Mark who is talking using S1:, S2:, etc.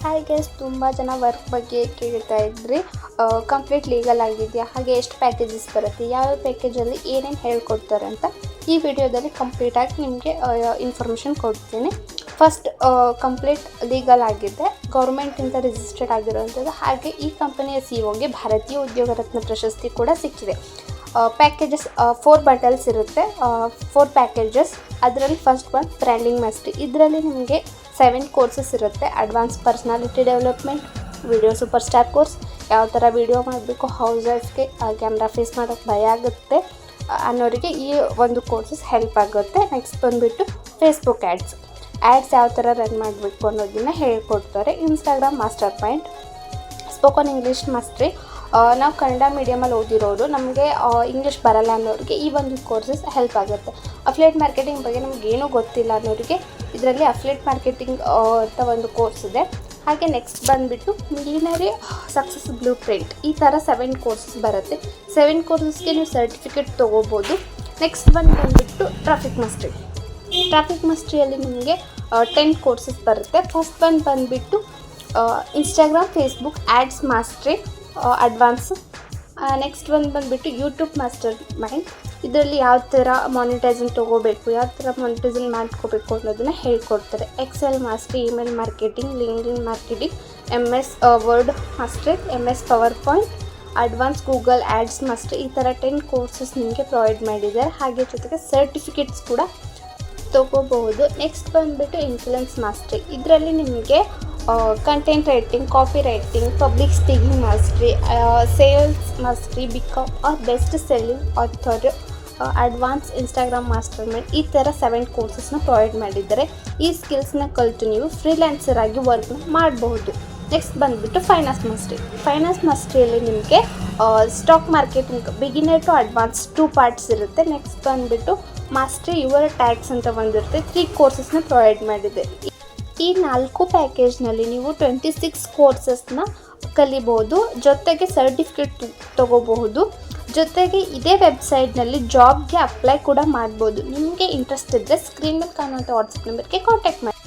S1: Hi guys, ತುಂಬ ಜನ work ಬಗ್ಗೆ ಕೇಳ್ತಾ ಇದ್ರಿ. ಕಂಪ್ಲೀಟ್ ಲೀಗಲ್ ಆಗಿದೆಯಾ, ಹಾಗೆ ಎಷ್ಟು ಪ್ಯಾಕೇಜಸ್ ಬರುತ್ತೆ, ಯಾವ ಪ್ಯಾಕೇಜಲ್ಲಿ ಏನೇನು ಹೇಳ್ಕೊಡ್ತಾರೆ ಅಂತ ಈ ವಿಡಿಯೋದಲ್ಲಿ ಕಂಪ್ಲೀಟಾಗಿ ನಿಮಗೆ ಇನ್ಫಾರ್ಮೇಷನ್ ಕೊಡ್ತೀನಿ. ಫಸ್ಟ್, ಕಂಪ್ಲೀಟ್ ಲೀಗಲ್ ಆಗಿದೆ, ಗೌರ್ಮೆಂಟಿಂದ ರಿಜಿಸ್ಟರ್ಡ್ ಆಗಿರೋವಂಥದ್ದು. ಹಾಗೆ ಈ ಕಂಪನಿಯ ಸಿಇಒಗೆ ಭಾರತೀಯ ಉದ್ಯೋಗ ರತ್ನ ಪ್ರಶಸ್ತಿ ಕೂಡ ಸಿಕ್ಕಿದೆ. ಪ್ಯಾಕೇಜಸ್ 4 ಬಂಡಲ್ಸ್ ಇರುತ್ತೆ, 4 ಪ್ಯಾಕೇಜಸ್. ಅದರಲ್ಲಿ ಫಸ್ಟ್ ಒನ್ ಬ್ರ್ಯಾಂಡಿಂಗ್ ಮಾಸ್ಟರಿ. ಇದರಲ್ಲಿ ನಿಮಗೆ 7 ಕೋರ್ಸಸ್ ಇರುತ್ತೆ. Advance personality development, video super star course, ಯಾವ ಥರ ವಿಡಿಯೋ ಮಾಡಬೇಕು, ಹೌಸ್ ವೈಫ್ಗೆ ಕ್ಯಾಮ್ರಾ ಫೇಸ್ ಮಾಡೋಕ್ಕೆ ಭಯ ಆಗುತ್ತೆ ಅನ್ನೋರಿಗೆ ಈ ಒಂದು ಕೋರ್ಸಸ್ ಹೆಲ್ಪ್ ಆಗುತ್ತೆ. ನೆಕ್ಸ್ಟ್ ಬಂದುಬಿಟ್ಟು ಫೇಸ್ಬುಕ್ ಆ್ಯಡ್ಸ್ ಯಾವ ಥರ ರನ್ ಮಾಡಬೇಕು ಅನ್ನೋದನ್ನ ಹೇಳ್ಕೊಡ್ತಾರೆ. Instagram master point, spoken English mastery. ನಾವು ಕನ್ನಡ ಮೀಡಿಯಮಲ್ಲಿ ಓದಿರೋರು, ನಮಗೆ ಇಂಗ್ಲೀಷ್ ಬರಲ್ಲ ಅನ್ನೋರಿಗೆ ಈ ಒಂದು ಕೋರ್ಸಸ್ ಹೆಲ್ಪ್ ಆಗುತ್ತೆ. ಅಫ್ಲೇಟ್ ಮಾರ್ಕೆಟಿಂಗ್ ಬಗ್ಗೆ ನಮಗೇನೂ ಗೊತ್ತಿಲ್ಲ ಅನ್ನೋರಿಗೆ ಇದರಲ್ಲಿ ಅಫ್ಲೇಟ್ ಮಾರ್ಕೆಟಿಂಗ್ ಅಂತ ಒಂದು ಕೋರ್ಸ್ ಇದೆ. ಹಾಗೆ ನೆಕ್ಸ್ಟ್ ಬಂದುಬಿಟ್ಟು ಮಿಲಿನರಿ ಸಕ್ಸಸ್ ಬ್ಲೂ ಪ್ರಿಂಟ್. ಈ ಥರ 7 ಕೋರ್ಸಸ್ ಬರುತ್ತೆ. 7 ಕೋರ್ಸಸ್ಗೆ ನೀವು ಸರ್ಟಿಫಿಕೇಟ್ ತೊಗೋಬೋದು. ನೆಕ್ಸ್ಟ್ ಬಂದುಬಿಟ್ಟು ಟ್ರಾಫಿಕ್ ಮಾಸ್ಟ್ರಿಯಲ್ಲಿ ನಿಮಗೆ 10 ಕೋರ್ಸಸ್ ಬರುತ್ತೆ. ಫಸ್ಟ್ ಬಂದುಬಿಟ್ಟು Instagram Facebook ads mastery advance. Next ಬಂದುಬಿಟ್ಟು ಯೂಟ್ಯೂಬ್ ಮಾಸ್ಟರ್ ಮೈಂಡ್. ಇದರಲ್ಲಿ ಯಾವ ಥರ ಮಾನಿಟೈಸನ್ ತೊಗೋಬೇಕು, ಯಾವ ಥರ ಮಾನಿಟೈಸನ್ ಮಾಡ್ಕೋಬೇಕು ಅನ್ನೋದನ್ನು ಹೇಳ್ಕೊಡ್ತಾರೆ. Excel mastery, email marketing, LinkedIn marketing, MS Word mastery, MS PowerPoint, advance Google ads mastery. ಈ ಥರ 10 ಕೋರ್ಸಸ್ ನಿಮಗೆ ಪ್ರೊವೈಡ್ ಮಾಡಿದ್ದಾರೆ. ಹಾಗೆ ಜೊತೆಗೆ ಸರ್ಟಿಫಿಕೇಟ್ಸ್ ಕೂಡ ತೊಗೋಬಹುದು. ನೆಕ್ಸ್ಟ್ ಬಂದುಬಿಟ್ಟು ಇನ್ಫ್ಲುಯೆನ್ಸ್ ಮಾಸ್ಟ್ರಿ. ಇದರಲ್ಲಿ ನಿಮಗೆ content writing, copy writing, public speaking mastery, sales mastery, become best selling author, advance Instagram master mind. ಈ ಥರ 7 ಕೋರ್ಸಸ್ನ ಪ್ರೊವೈಡ್ ಮಾಡಿದ್ದಾರೆ. ಈ ಸ್ಕಿಲ್ಸ್ನ ಕಲಿತು ನೀವು ಫ್ರೀಲ್ಯಾನ್ಸರ್ ಆಗಿ ವರ್ಕ್ನ ಮಾಡಬಹುದು. ನೆಕ್ಸ್ಟ್ ಬಂದುಬಿಟ್ಟು ಫೈನಾನ್ಸ್ ಮಾಸ್ಟ್ರಿಯಲ್ಲಿ ನಿಮಗೆ stock marketing beginner to advance 2 parts ಇರುತ್ತೆ. ನೆಕ್ಸ್ಟ್ ಬಂದುಬಿಟ್ಟು ಮಾಸ್ಟ್ರಿ ಯುವರ್ ಟ್ಯಾಕ್ಸ್ ಅಂತ ಬಂದಿರುತ್ತೆ. 3 ಕೋರ್ಸಸ್ನ ಪ್ರೊವೈಡ್ ಮಾಡಿದೆ. ಈ 4 ಪ್ಯಾಕೇಜ್ನಲ್ಲಿ ನೀವು 26 ಕೋರ್ಸಸ್ನ ಕಲಿಬೋದು. ಜೊತೆಗೆ ಸರ್ಟಿಫಿಕೇಟ್ ತೊಗೋಬಹುದು. ಜೊತೆಗೆ ಇದೇ ವೆಬ್ಸೈಟ್ನಲ್ಲಿ ಜಾಬ್ಗೆ ಅಪ್ಲೈ ಕೂಡ ಮಾಡ್ಬೋದು. ನಿಮಗೆ ಇಂಟ್ರೆಸ್ಟ್ ಇದ್ದರೆ ಸ್ಕ್ರೀನ್ ಮೇಲೆ ಕಾಣುವಂಥ ವಾಟ್ಸಪ್ ನಂಬರ್ಗೆ ಕಾಂಟ್ಯಾಕ್ಟ್ ಮಾಡಿ.